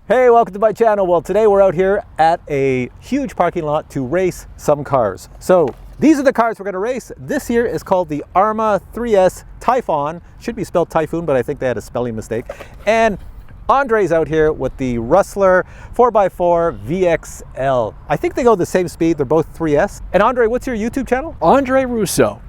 Hey, welcome to my channel. Well, today we're out here at a huge parking lot to race some cars. So these are the cars we're going to race. This here is called the ARRMA 3S Typhon. Should be spelled Typhoon, but I think they had a spelling mistake. And Andre's out here with the Rustler 4x4 VXL. I think they go the same speed. They're both 3S. And Andre, what's your YouTube channel? Andre Russo.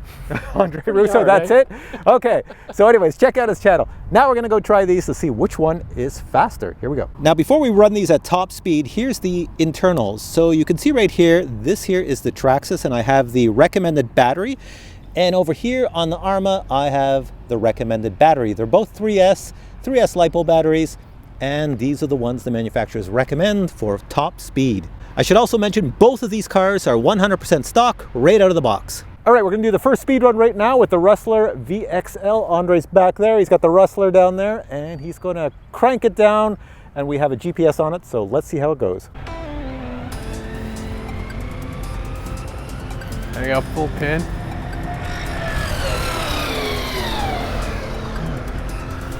Andre Russo, that's it? Okay, so anyways, check out his channel. Now we're gonna go try these to see which one is faster. Here we go. Now before we run these at top speed, here's the internals. So you can see right here, this here is the TRAXXAS and I have the recommended battery. And over here on the ARRMA, I have the recommended battery. They're both 3S LiPo batteries, and these are the ones the manufacturers recommend for top speed. I should also mention both of these cars are 100% stock right out of the box. All right, we're gonna do the first speed run right now with the Rustler VXL. Andre's back there, he's got the Rustler down there, and he's gonna crank it down, and we have a GPS on it, so let's see how it goes. There you go, full pin.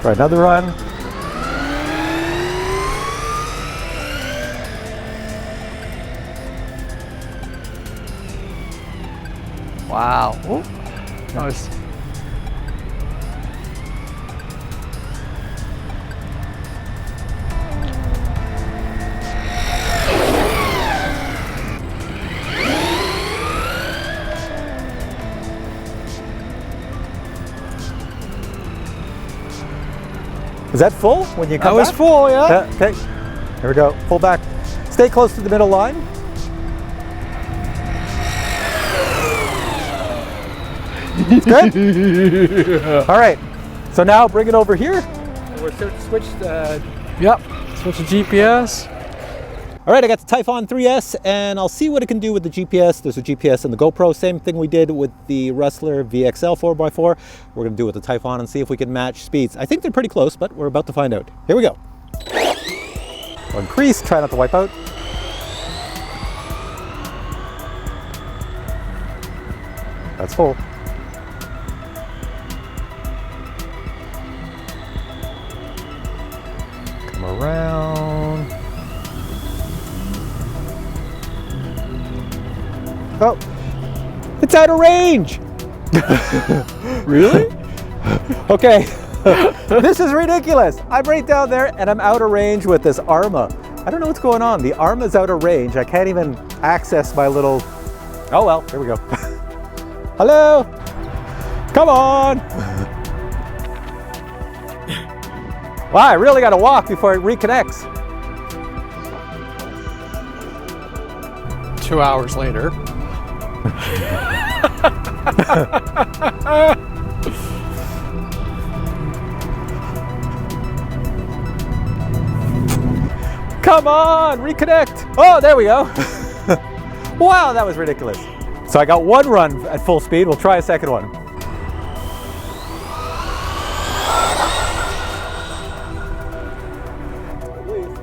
Try another run. Wow. Ooh. Nice. Is that full when you come back? That was full, yeah. Okay, here we go, pull back. Stay close to the middle line. Good? All right, so now bring it over here. We're switched, yep, switch the GPS. All right, I got the Typhon 3S and I'll see what it can do with the GPS. There's a GPS in the GoPro, same thing we did with the Rustler VXL 4x4. We're gonna do it with the Typhon and see if we can match speeds. I think they're pretty close, but we're about to find out. Here we go. We'll increase, try not to wipe out. That's full. Come around. Oh, it's out of range. Really? Okay, this is ridiculous. I'm right down there and I'm out of range with this ARRMA. I don't know what's going on. The ARRMA's out of range. I can't even access my little, oh well, here we go. Hello, come on. Wow, I really got to walk before it reconnects. 2 hours later. Come on, reconnect. Oh, there we go. Wow, that was ridiculous. So I got one run at full speed. We'll try a second one.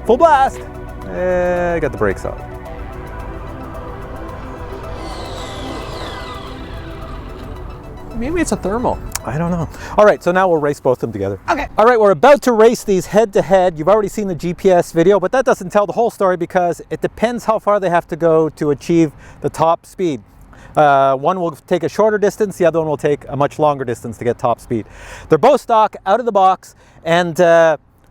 Full blast. I got the brakes on. Maybe it's a thermal. I don't know. All right, so now we'll race both of them together. Okay. All right, we're about to race these head to head. You've already seen the GPS video, but that doesn't tell the whole story because it depends how far they have to go to achieve the top speed. One will take a shorter distance, the other one will take a much longer distance to get top speed. They're both stock, out of the box, and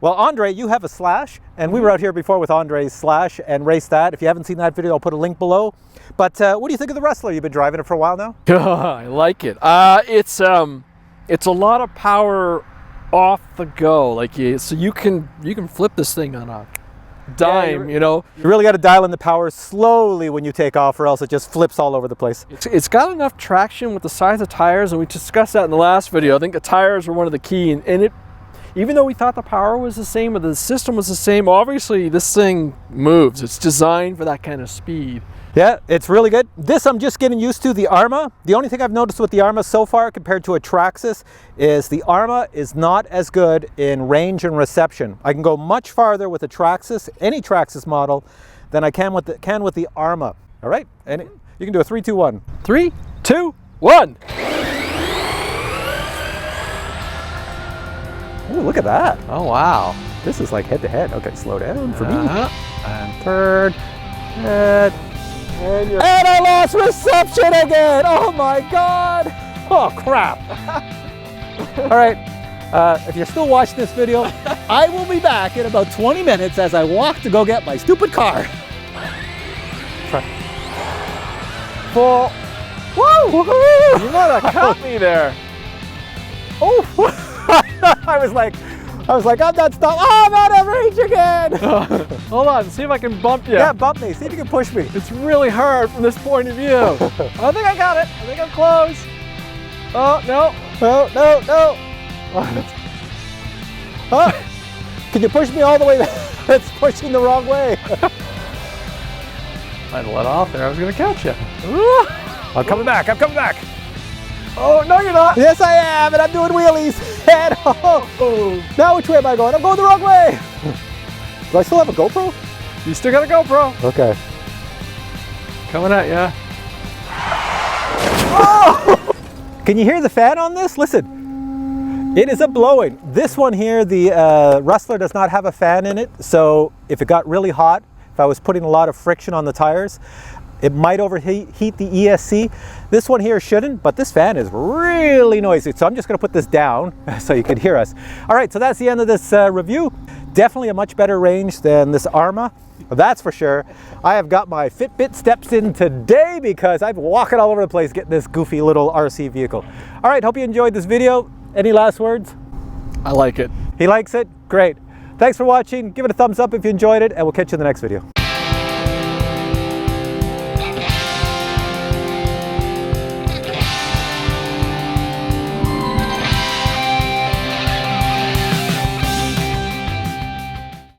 well, Andre, you have a Slash, and we were out here before with Andre's Slash and raced that. If you haven't seen that video, I'll put a link below. But what do you think of the Rustler? You've been driving it for a while now? I like it. It's a lot of power off the go. Like so you can flip this thing on a dime, you know. You really got to dial in the power slowly when you take off, or else it just flips all over the place. It's got enough traction with the size of tires, and we discussed that in the last video. I think the tires were one of the key, and it, even though we thought the power was the same or the system was the same, obviously this thing moves. It's designed for that kind of speed. Yeah, it's really good. This I'm just getting used to, the ARRMA. The only thing I've noticed with the ARRMA so far compared to a TRAXXAS is the ARRMA is not as good in range and reception. I can go much farther with a TRAXXAS, any TRAXXAS model, than I can with the ARRMA. All right, and you can do a 3, 2, 1. 3, 2, 1. Ooh, look at that. Oh, wow. This is like head to head. Okay, slow down for me. And Turn. And you're... I lost reception again. Oh my God. Oh crap. All right. If you're still watching this video, I will be back in about 20 minutes as I walk to go get my stupid car. Full. Woo! Woohoo! You might have caught me there. Oh! I was like, I'm not stopping. Oh, I'm out of reach again. Hold on, see if I can bump you. Yeah, bump me. See if you can push me. It's really hard from this point of view. I think I got it. I think I'm close. Oh, no. No, no, no. Oh, can you push me all the way back? That's pushing the wrong way. I'd let off there. I was going to catch you. I'm coming back. I'm coming back. Oh, no, you're not. Yes, I am, and I'm doing wheelies. And, now which way am I going? I'm going the wrong way. Do I still have a GoPro? You still got a GoPro. Okay. Coming at you. Oh! Can you hear the fan on this? Listen. It is a blowing. This one here, the Rustler does not have a fan in it. So if it got really hot, if I was putting a lot of friction on the tires, it might overheat the ESC. This one here shouldn't, but this fan is really noisy. So I'm just gonna put this down so you can hear us. All right, so that's the end of this review. Definitely a much better range than this ARRMA, that's for sure. I have got my Fitbit steps in today because I've been walking all over the place getting this goofy little RC vehicle. All right, hope you enjoyed this video. Any last words? I like it. He likes it? Great. Thanks for watching. Give it a thumbs up if you enjoyed it, and we'll catch you in the next video.